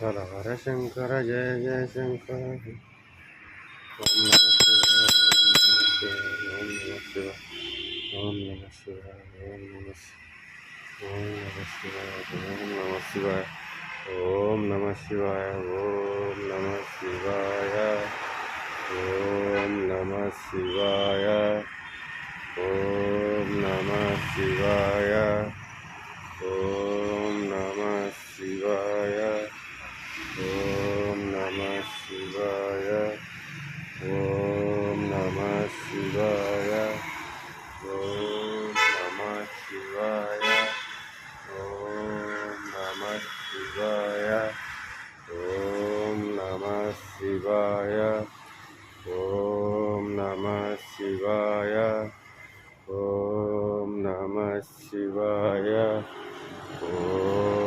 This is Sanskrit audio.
हर हर शंकर जय जय शंकर। ओम नमः शिवाय ओम नमः शिवाय ओम नमः शिवाय ओम नमः शिवाय ओम नमः शिवाय ओम नमः शिवाय ओम नमः शिवाय ओम नमः शिवाय ओम नमः शिवाय ओम नमः शिवाय ओम नमः शिवाय ओम नमः शिवाय ओम नमः शिवाय ओम नमः शिवाय ओम नमः शिवाय ओम